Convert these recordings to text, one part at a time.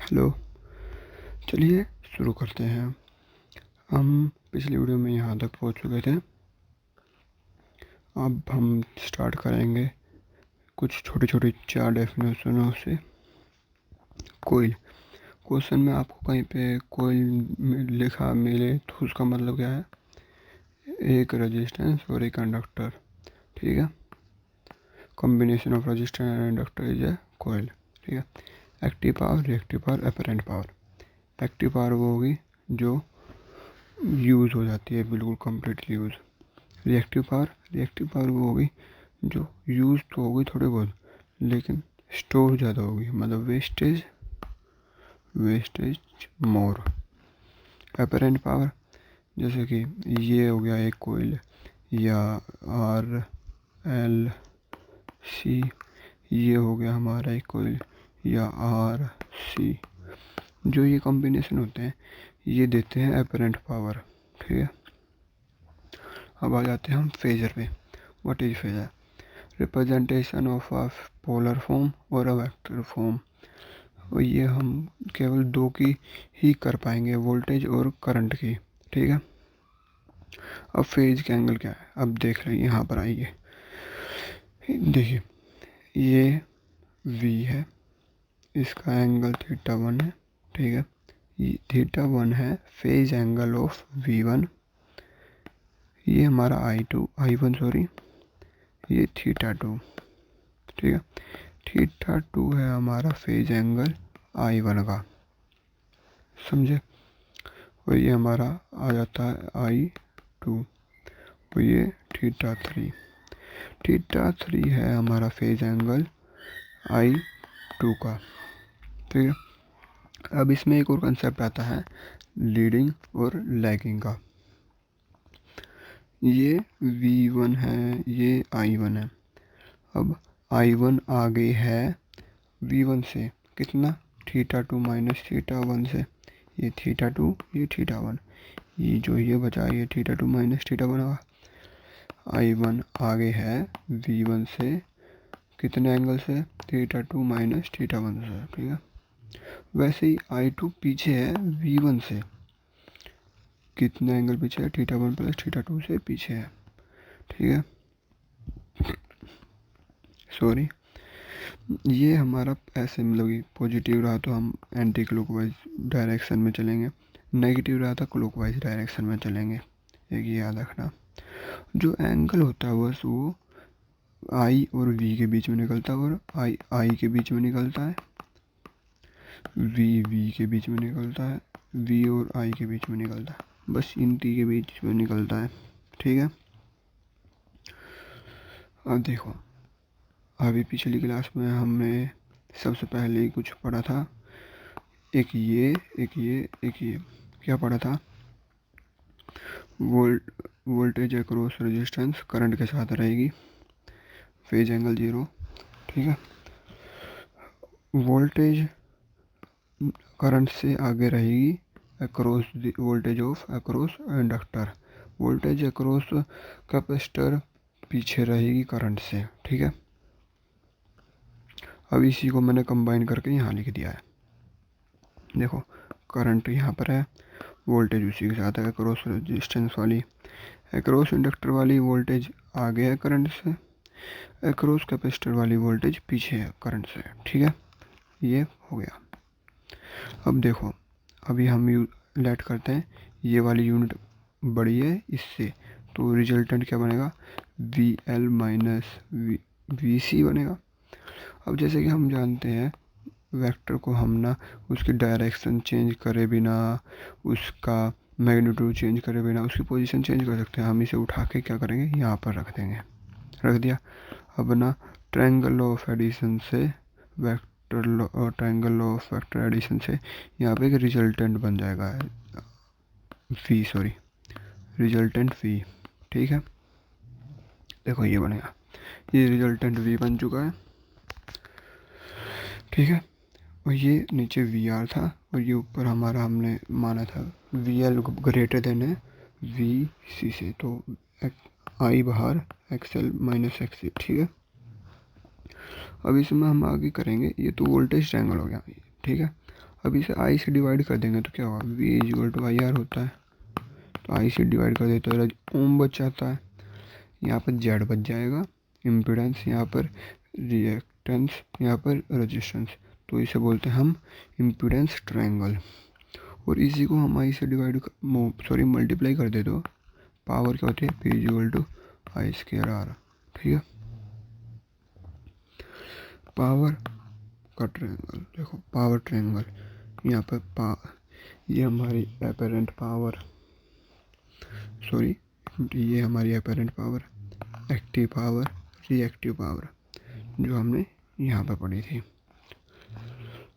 Hello, चलिए शुरू करते हैं। हम पिछली वीडियो में यहाँ तक पहुँच चुके थे। अब हम स्टार्ट करेंगे कुछ छोटी छोटी 4 डेफिनेशनों से। कोइल, क्वेश्चन में आपको कहीं पे कोइल लिखा मिले तो उसका मतलब क्या है? एक रेजिस्टेंस और एक कंडक्टर, ठीक है। Combination of resistance and inductor is a coil, ठीक है। Active power, reactive power, apparent power. Active power वो होगी जो यूज़ हो जाती है, बिल्कुल कम्प्लीटली यूज़। रिएक्टिव पावर वो होगी जो यूज़ तो होगी थोड़ी बहुत, लेकिन स्टोर ज़्यादा होगी, मतलब वेस्टेज मोर। अपेरेंट पावर, जैसे कि ये हो गया एक कोइल, या RLC, ये हो गया हमारा एक कोइल, या RC। जो ये कॉम्बिनेशन होते हैं ये देते हैं अपेरेंट पावर, ठीक है। अब आ जाते हैं हम फेजर पे। What is phasor? Representation of a polar form और अ वेक्टर फॉर्म। और ये हम केवल दो की ही कर पाएंगे, वोल्टेज और करंट की, ठीक है। अब फेज के एंगल क्या है, अब देख रहे हैं, यहाँ पर आइए, देखिए ये V है, इसका एंगल θ1 है, ठीक है। ये θ1 है फेज एंगल ऑफ V1। ये हमारा I1 सॉरी, ये θ2, ठीक है। θ2 है हमारा फेज एंगल I1 का, समझे। और ये हमारा आ जाता है I2, और ये θ3 है हमारा फेज एंगल I2 का, ठीक है। अब इसमें एक और कंसेप्ट आता है लीडिंग और लैगिंग का। ये V1 है, ये I1 है। अब I1 आगे है V1 से कितना, θ2 माइनस θ1 से, ये θ2 ये θ1, ये जो ये बचा ये θ2 माइनस θ1 होगा। I1 आगे है V1 से कितने एंगल से, θ2 माइनस θ1 से, ठीक है। वैसे ही I2 पीछे है V1 से, कितने एंगल पीछे है, θ1 प्लस θ2 से पीछे है, ठीक है। सॉरी, ये हमारा ऐसे मतलब कि पॉजिटिव रहा तो हम एंटी क्लॉकवाइज डायरेक्शन में चलेंगे, नेगेटिव रहा तो क्लॉकवाइज डायरेक्शन में चलेंगे, एक ये याद रखना। जो एंगल होता है बस वो I और V के बीच में निकलता है, और I के बीच में निकलता है, V के बीच में निकलता है, V और I के बीच में निकलता है, बस इनकी के बीच में निकलता है, ठीक है। अब देखो, अभी पिछली क्लास में हमने सबसे पहले ही कुछ पढ़ा था, एक ये क्या पढ़ा था, वोल्टेज अक्रॉस रेजिस्टेंस करंट के साथ रहेगी, फेज एंगल 0, ठीक है। वोल्टेज करंट से आगे रहेगी across voltage of across inductor, voltage across capacitor पीछे रहेगी करंट से, ठीक है। अब इसी को मैंने कंबाइन करके यहाँ लिख दिया है। देखो करंट यहाँ पर है, वोल्टेज उसी के साथ है, अक्रॉस रेजिस्टेंस वाली, अक्रॉस इंडक्टर वाली वोल्टेज आगे है करंट से, अक्रॉस कैपेसिटर वाली वोल्टेज पीछे है करंट से, ठीक है। ये हो गया। अब देखो, अभी हम लेट करते हैं, ये वाली यूनिट बड़ी है इससे, तो रिजल्टेंट क्या बनेगा, VL माइनस VC बनेगा। अब जैसे कि हम जानते हैं वेक्टर को हम ना उसकी डायरेक्शन चेंज करे बिना, उसका मैग्नीट्यूड चेंज करे बिना उसकी पोजीशन चेंज कर सकते हैं। हम इसे उठा के क्या करेंगे, यहाँ पर रख देंगे, रख दिया। अब ना ट्रायंगल ऑफ एडिशन से ट्रायंगल ऑफ वेक्टर एडिशन से यहाँ पे एक रिजल्टेंट बन जाएगा रिजल्टेंट V, ठीक है। देखो ये बनेगा, ये रिजल्टेंट V बन चुका है, ठीक है। और ये नीचे VR था, और ये ऊपर हमारा हमने माना था VL ग्रेटर देन है VC से, तो I बाहर XL माइनस XC, ठीक है। अब इसमें हम आगे करेंगे, ये तो वोल्टेज ट्रायंगल हो गया, ठीक है। अब इसे आई से डिवाइड कर देंगे तो क्या होगा, V equal to I R होता है। तो आई से डिवाइड कर देते तो ओम बच जाता है, यहाँ पर जेड बच जाएगा, इम्पीडेंस यहाँ पर, रिएक्टेंस यहाँ पर, रेजिस्टेंस। तो इसे बोलते हैं हम इम्पीडेंस ट्रायंगल। और इसी को हम आई से मल्टीप्लाई कर दे तो पावर क्या होती है, P equal to I square R. ठीक है, पावर का ट्रायंगल, देखो पावर ट्रायंगल, यहाँ पर ये हमारी एपेरेंट पावर, ये हमारी apparent power, active power, reactive power, जो हमने यहाँ पर पढ़ी थी।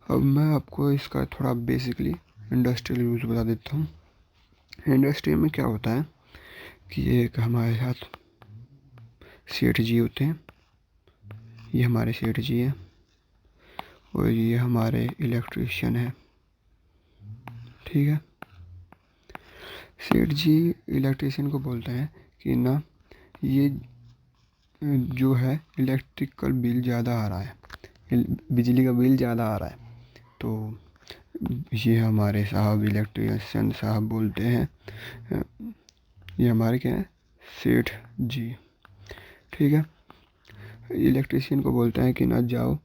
अब मैं आपको इसका थोड़ा बेसिकली इंडस्ट्रियल यूज बता देता हूँ। इंडस्ट्री में क्या होता है कि ये एक हमारे साथ सेठ जी होते हैं, ये हमारे सेठ जी हैं और ये हमारे इलेक्ट्रीशियन है। ठीक है, सेठ जी इलेक्ट्रीशियन को बोलते हैं कि ना ये जो है इलेक्ट्रिकल बिल ज़्यादा आ रहा है, बिजली का बिल ज़्यादा आ रहा है। तो ये हमारे साहब इलेक्ट्रीशियन साहब बोलते हैं, ये हमारे क्या है, सेठ जी। ठीक है, इलेक्ट्रीशियन को बोलते हैं कि ना जाओ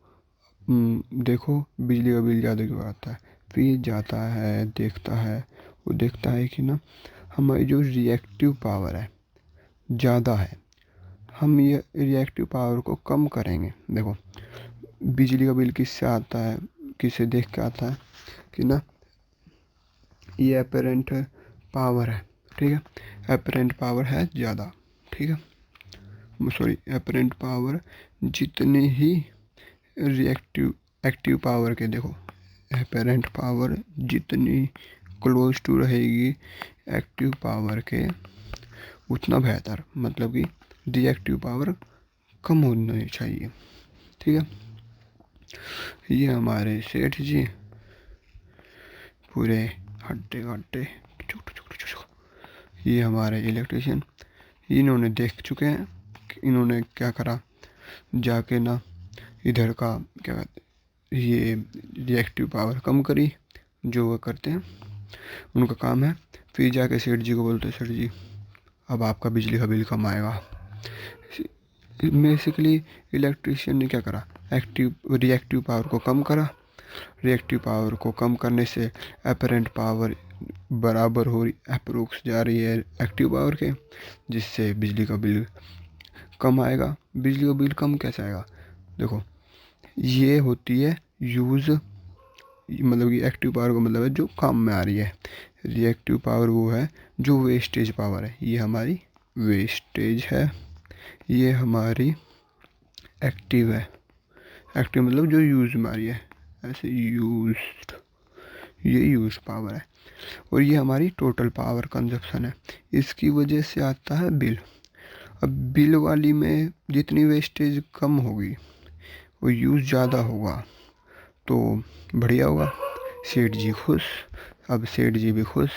देखो बिजली का बिल ज़्यादा क्यों आता है। फिर जाता है, देखता है, वो देखता है कि ना हमारी जो रिएक्टिव पावर है ज़्यादा है, हम ये रिएक्टिव पावर को कम करेंगे। देखो बिजली का बिल किससे आता है, किससे देख के आता है कि ना ये एपेरेंट पावर है। ठीक है, एपेरेंट पावर है ज़्यादा। ठीक है, एपेरेंट पावर जितनी ही एक्टिव पावर के, देखो एपेरेंट पावर जितनी क्लोज टू रहेगी एक्टिव पावर के उतना बेहतर, मतलब कि रिएक्टिव पावर कम होनी चाहिए। ठीक है, ये हमारे सेठ जी पूरे हट्टे कट्टे, ये हमारे इलेक्ट्रीशियन, इन्होंने देख चुके हैं कि इन्होंने क्या करा, जाके ना इधर का क्या कहते हैं, ये रिएक्टिव पावर कम करी, जो वो करते हैं उनका काम है। फिर जाके सेठ जी को बोलते हैं, सेठ जी अब आपका बिजली का बिल कम आएगा। बेसिकली इलेक्ट्रीशियन ने क्या करा, रिएक्टिव पावर को कम करा। रिएक्टिव पावर को कम करने से एपरेंट पावर बराबर हो रही, अप्रोक्स जा रही है एक्टिव पावर के, जिससे बिजली का बिल कम आएगा। बिजली का बिल कम कैसे आएगा, देखो ये होती है यूज़, मतलब कि एक्टिव पावर का मतलब है जो काम में आ रही है, रिएक्टिव पावर वो है जो वेस्टेज पावर है, ये हमारी वेस्टेज है, ये हमारी एक्टिव है। एक्टिव मतलब जो यूज़ में आ रही है, ऐसे यूज्ड, ये यूज़ पावर है। और ये हमारी टोटल पावर कंजप्शन है, इसकी वजह से आता है बिल। अब बिल वाली में जितनी वेस्टेज कम होगी वो यूज़ ज़्यादा होगा तो बढ़िया होगा, सेठ जी खुश। अब सेठ जी भी खुश,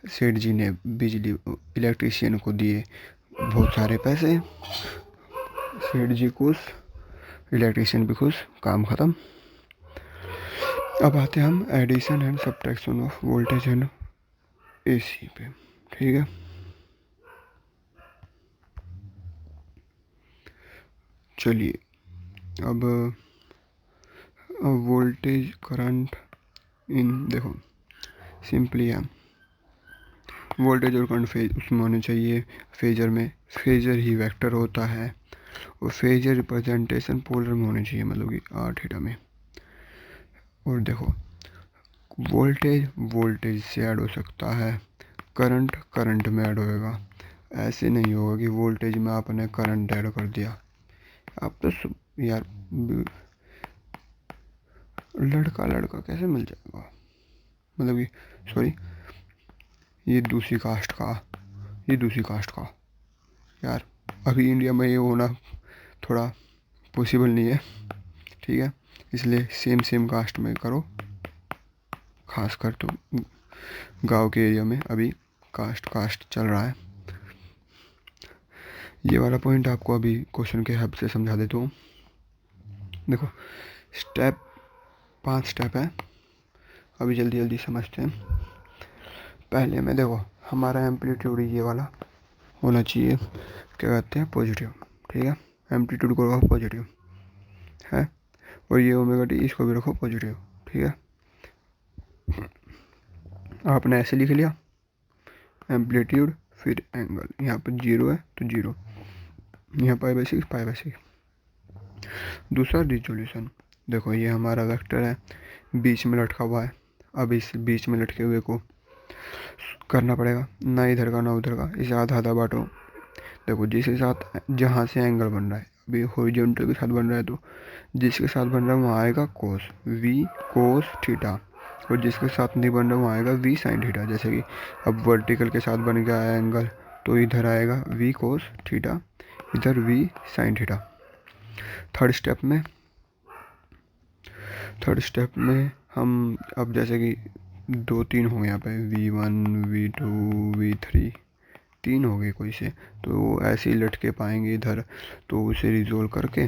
सेठ जी ने बिजली इलेक्ट्रीशियन को दिए बहुत सारे पैसे, सेठ जी खुश, इलेक्ट्रीशियन भी खुश, काम ख़त्म। अब आते हैं हम addition and subtraction of voltage and AC पे। ठीक है, चलिए अब वोल्टेज करंट इन, देखो सिंपली है वोल्टेज और करंट फेज उसमें होने चाहिए, फेजर में, फेजर ही वेक्टर होता है और फेजर रिप्रेजेंटेशन पोलर में होनी चाहिए, मतलब कि आर थीटा में। और देखो वोल्टेज से ऐड हो सकता है, करंट में ऐड होएगा। ऐसे नहीं होगा कि वोल्टेज में आपने करंट ऐड कर दिया, आप तो यार लड़का कैसे मिल जाएगा, मतलब कि ये दूसरी कास्ट का यार, अभी इंडिया में ये होना थोड़ा पॉसिबल नहीं है। ठीक है, इसलिए सेम कास्ट में करो, खासकर तो गांव के एरिया में अभी कास्ट चल रहा है। ये वाला पॉइंट आपको अभी क्वेश्चन के हेल्प से समझा देता हूँ। देखो 5 स्टेप है, अभी जल्दी जल्दी समझते हैं। पहले में देखो हमारा एम्पलीट्यूड ये वाला होना चाहिए, क्या कहते हैं, पॉजिटिव। ठीक है, एम्पलीट्यूड को रखो पॉजिटिव है, और ये ओमेगा टी इसको भी रखो पॉजिटिव। ठीक है, आपने ऐसे लिख लिया एम्पलीट्यूड, फिर एंगल, यहाँ पर 0 है तो 0, यहाँ π/6 π/6। दूसरा रिजोल्यूशन, देखो ये हमारा वेक्टर है, बीच में लटका हुआ है। अब इस बीच में लटके हुए को करना पड़ेगा, ना इधर का ना उधर का, इसे आधा आधा बांटो। देखो जिसके साथ जहाँ से एंगल बन रहा है, अभी हॉरिजॉन्टल के साथ बन रहा है तो जिसके साथ बन रहा है वहाँ आएगा कोस, वी कोस थीटा, और जिसके साथ नहीं बन रहा वहाँ आएगा वी साइन थीटा। जैसे कि अब वर्टिकल के साथ बन गया है एंगल, तो इधर आएगा वी कोस थीटा, इधर V sine theta. Third step में हम अब जैसे कि 2-3 हो गए यहाँ पे, V1 V2 V3, 3 हो गए कोई से, तो ऐसे ही लटके पाएंगे इधर, तो उसे रिजोल्व करके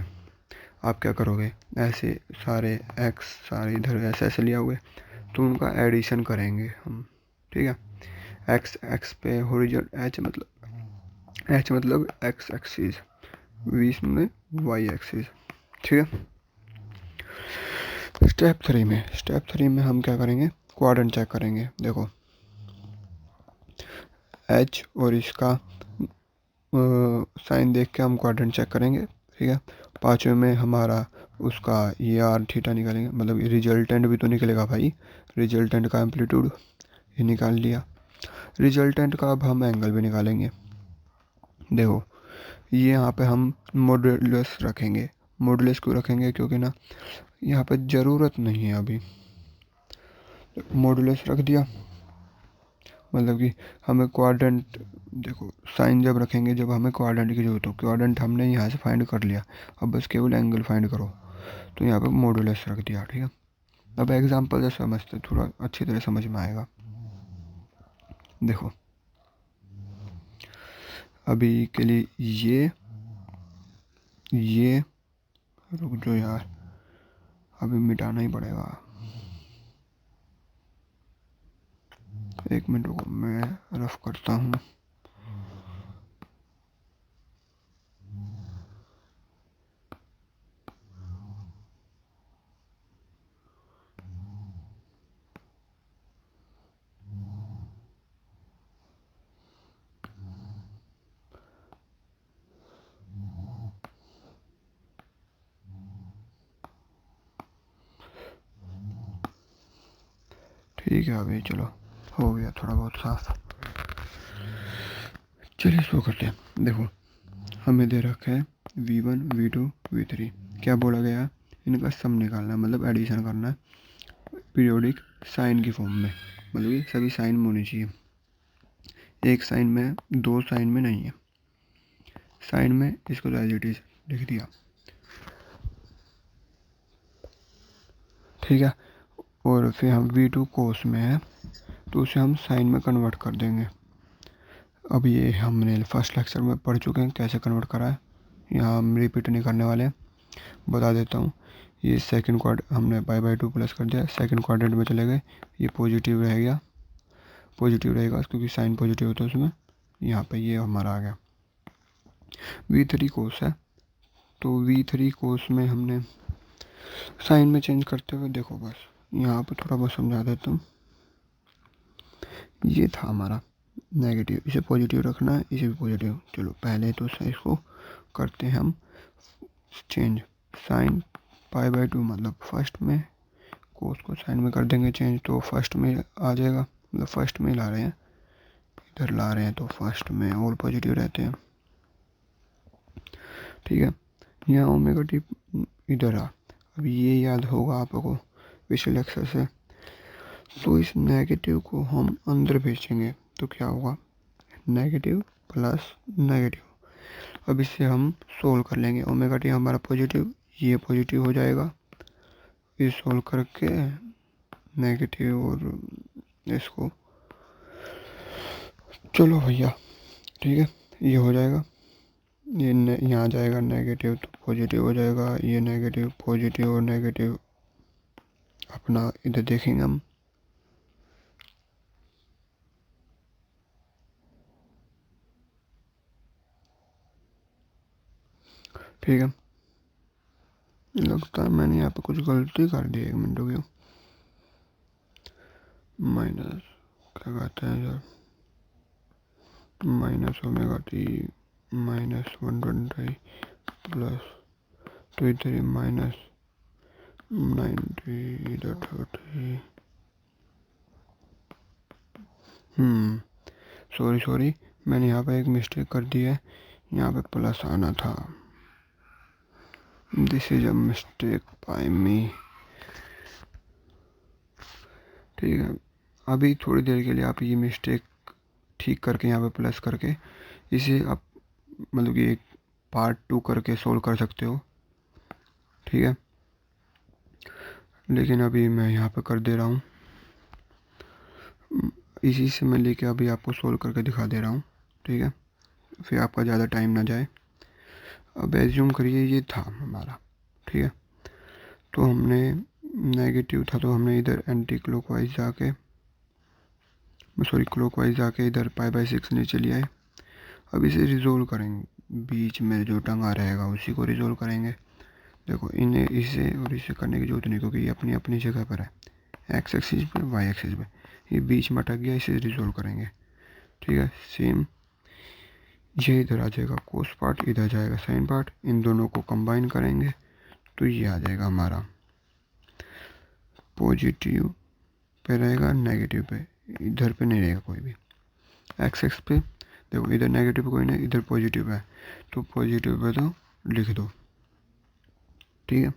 आप क्या करोगे, ऐसे सारे x सारे इधर ऐसे ऐसे लिया हुए, तो उनका एडिशन करेंगे हम। ठीक है, x पे हॉरिजॉन्टल, h मतलब x एक्सिस, v में y एक्सिस। ठीक है, स्टेप थ्री में हम क्या करेंगे, क्वाड्रेंट चेक करेंगे। देखो h और इसका साइन देख के हम क्वाड्रेंट चेक करेंगे। ठीक है, पाँचवें में हमारा उसका ये आर थीटा निकालेंगे, मतलब रिजल्टेंट भी तो निकलेगा भाई, रिजल्टेंट का एम्पलीट्यूड ये निकाल लिया। रिजल्टेंट का अब हम एंगल भी निकालेंगे। देखो ये यहाँ पे हम मॉडुलस रखेंगे। मॉडुलस क्यों रखेंगे, क्योंकि ना यहाँ पे ज़रूरत नहीं है अभी, मॉडुलस रख दिया, मतलब कि हमें क्वाड्रेंट, देखो साइन जब रखेंगे जब हमें क्वाड्रेंट की जरूरत हो, क्वाड्रेंट हमने यहाँ से फाइंड कर लिया, अब बस केवल एंगल फाइंड करो, तो यहाँ पे मॉडुलस रख दिया। ठीक है, अब एग्जांपल से समझते, थोड़ा अच्छी तरह समझ में आएगा। देखो अभी के लिए ये रुक जो यार, अभी मिटाना ही पड़ेगा, 1 मिनट रुको, मैं रफ करता हूँ। ठीक है, अभी चलो हो गया थोड़ा बहुत साफ। चलिए शुरू करते हैं। देखो हमें दे रखा है V1 V2 V3, क्या बोला गया, इनका सम निकालना है, मतलब एडिशन करना है पीरियोडिक साइन की फॉर्म में, मतलब कि सभी साइन में होनी चाहिए, एक साइन में, दो साइन में नहीं है। साइन में इसको एज इट इज लिख दिया। ठीक है, और फिर हम V2 कोस में है तो उसे हम साइन में कन्वर्ट कर देंगे। अब ये हमने फर्स्ट लेक्चर में पढ़ चुके हैं कैसे कन्वर्ट करा है, यहाँ हम रिपीट नहीं करने वाले हैं, बता देता हूँ। ये सेकंड क्वाड हमने π/2 प्लस कर दिया, सेकंड क्वाड्रेंट में चले गए, ये पॉजिटिव रहेगा, पॉजिटिव रहेगा क्योंकि साइन पॉजिटिव होता है उसमें। यहाँ पे ये हमारा आ गया V3 कोस है, तो V3 कोस में हमने साइन में चेंज करते हुए, देखो बस यहाँ पे थोड़ा बहुत समझा देता हूँ। ये था हमारा नेगेटिव, इसे पॉजिटिव रखना है, इसे भी पॉजिटिव। चलो पहले तो इसको करते हैं हम चेंज, साइन π/2 मतलब फर्स्ट में, कोस को साइन में कर देंगे चेंज, तो फर्स्ट में आ जाएगा, मतलब फर्स्ट में ला रहे हैं, इधर ला रहे हैं तो फर्स्ट में और पॉजिटिव रहते हैं। ठीक है, यहाँ ओमेगा टी इधर आ, अब ये याद होगा आपको पिछले लेक्चर से, तो इस नेगेटिव को हम अंदर भेजेंगे तो क्या होगा, नेगेटिव प्लस नेगेटिव। अब इसे हम सोल्व कर लेंगे, ओमेगा टी हमारा पॉजिटिव, ये पॉजिटिव हो जाएगा, ये सोल्व करके नेगेटिव और इसको, चलो भैया ठीक है, ये हो जाएगा, ये यहाँ जाएगा नेगेटिव तो पॉजिटिव हो जाएगा, ये नेगेटिव पॉजिटिव और नेगेटिव अपना इधर देखेंगे हम, ठीक है। लगता है मैंने यहाँ पे कुछ गलती कर दी, 1 मिनट हो गया। माइनस क्या कहते हैं यार, minus omega T minus 120 plus 23 minus 90 इधर 30। सॉरी मैंने यहाँ पे एक मिस्टेक कर दी है, यहाँ पे प्लस आना था। This is a mistake by me. ठीक है, अभी थोड़ी देर के लिए आप ये मिस्टेक ठीक करके यहाँ पे प्लस करके इसे आप मतलब कि पार्ट 2 करके सोल्व कर सकते हो। ठीक है, लेकिन अभी मैं यहाँ पे कर दे रहा हूँ, इसी से मैं लेके अभी आपको सोल्व करके दिखा दे रहा हूँ। ठीक है, फिर आपका ज़्यादा टाइम ना जाए। अब एज्यूम करिए ये था हमारा। ठीक है, तो हमने नेगेटिव था तो हमने इधर एंटी क्लॉकवाइज जाके क्लॉकवाइज जाके इधर π/6 नीचे ले आए। अब इसे रिजोल्व करेंगे, बीच में जो टंगा रहेगा उसी को रिजोल्व करेंगे। देखो इन्हें इसे और इसे करने की जरूरत नहीं, क्योंकि ये अपनी अपनी जगह पर है, एक्स एक्सिस पे वाई एक्सिस पे। ये बीच में अटक गया, इसे रिजोल्व करेंगे। ठीक है, सेम ये इधर आ जाएगा कोस पार्ट, इधर जाएगा साइन पार्ट, इन दोनों को कंबाइन करेंगे तो ये आ जाएगा हमारा पॉजिटिव पे रहेगा, नेगेटिव पे इधर पे नहीं रहेगा कोई भी। एक्स एक्स पे देखो इधर नेगेटिव कोई नहीं, इधर पॉजिटिव है तो पॉजिटिव पे तो लिख दो। ठीक है,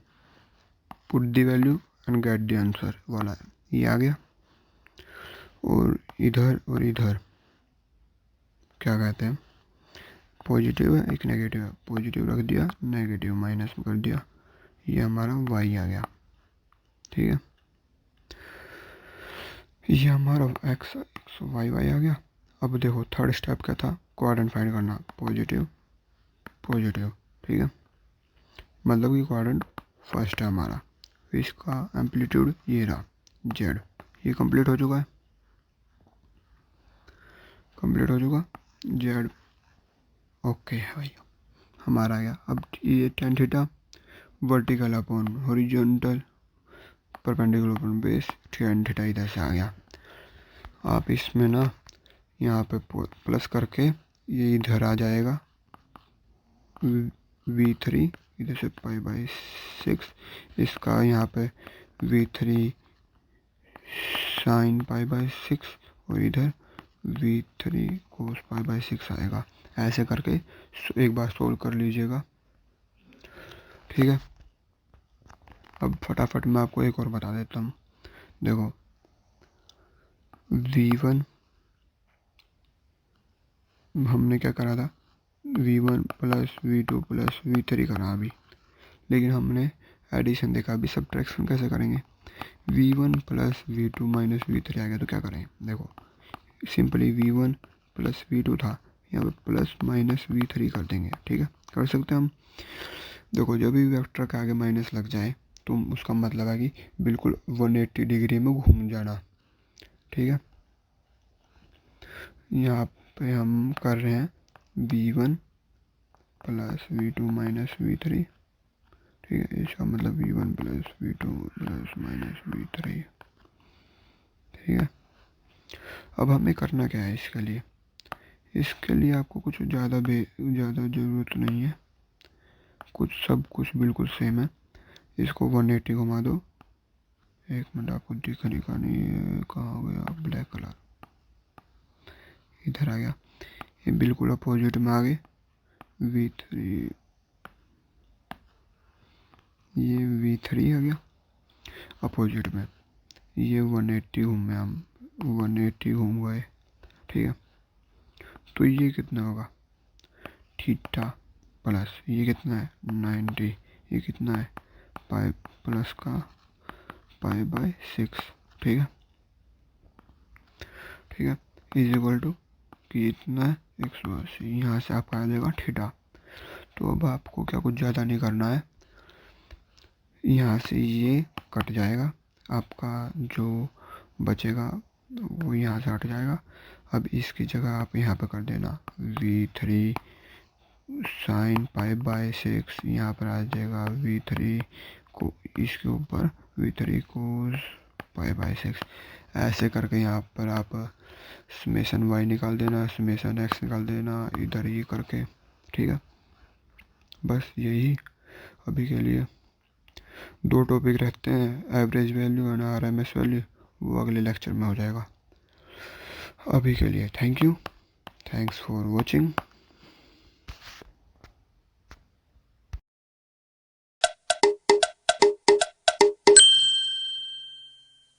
put the value and get the answer वाला है, ये आ गया। और इधर क्या कहते हैं, पॉजिटिव है एक नेगेटिव है, पॉजिटिव रख दिया, नेगेटिव माइनस कर दिया, ये हमारा वाई आ गया। ठीक है, ये हमारा एक्स वाई आ गया। अब देखो थर्ड स्टेप क्या था, क्वाड्रेंट फाइंड करना, पॉजिटिव पॉजिटिव। ठीक है, मतलब कि क्वाड्रेंट फर्स्ट है हमारा, इसका एम्पलीट्यूड ये रहा जेड। ये कंप्लीट हो चुका है, कंप्लीट हो चुका जेड। ओके है भैया, हमारा आ गया। अब ये tan theta vertical upon horizontal perpendicular upon base, tan theta इधर से आ गया। आप इसमें ना यहाँ पे प्लस करके ये इधर आ जाएगा v3, इधर से π/6, इसका यहाँ पे v3 साइन π/6 और इधर v3 कोस π/6 आएगा। ऐसे करके एक बार सोल्व कर लीजिएगा। ठीक है, अब फटाफट मैं आपको एक और बता देता हूँ। देखो v1 हमने क्या करा था, v1 plus v2 plus v3 करा अभी, लेकिन हमने एडिशन देखा, अभी सब्ट्रैक्शन कैसे करेंगे। v1 plus v2 minus v3 आ गया तो क्या करें, देखो सिंपली v1 प्लस v2 था, यहाँ पे प्लस माइनस v3 कर देंगे। ठीक है, कर सकते हैं हम। देखो जब भी वेक्टर के आगे माइनस लग जाए तो उसका मतलब है कि बिल्कुल 180 डिग्री में घूम जाना। ठीक है, यहाँ पे हम कर रहे हैं v1 plus v2 minus v3। ठीक है, इसका मतलब v1 plus v2 plus minus v3। ठीक है, अब हमें करना क्या है इसके लिए आपको कुछ ज़्यादा ज़रूरत नहीं है, सब कुछ बिल्कुल सेम है। इसको 180 घुमा दो, एक मिनट आपको दिखा नहीं है, कहाँ हो गया ब्लैक कलर, इधर आ गया, ये बिल्कुल अपोजिट में आ गए v3, ये v3 आ गया अपोजिट में, ये 180 घूमे हम, 180 घूम गए। ठीक है, तो ये कितना होगा, थीटा प्लस ये कितना है 90, ये कितना है पाई प्लस का π/6। ठीक है, ठीक है, इज इक्वल टू कि इतना है 180, यहाँ से आपका आ जाएगा थीटा। तो अब आपको क्या कुछ ज़्यादा नहीं करना है, यहाँ से ये कट जाएगा, आपका जो बचेगा वो यहाँ से हट जाएगा। अब इसकी जगह आप यहाँ पे कर देना v3 साइन पाई बाय 6 यहाँ पर आ जाएगा V3 को इसके ऊपर V3 कोस पाई बाय 6। ऐसे करके यहाँ पर आप समेशन y निकाल देना, समेशन x निकाल देना इधर ये करके, ठीक है। बस यही अभी के लिए। 2 टॉपिक रहते हैं, average value and RMS value, वो अगले लेक्चर में हो जाएगा। अभी के लिए thank you, thanks for watching.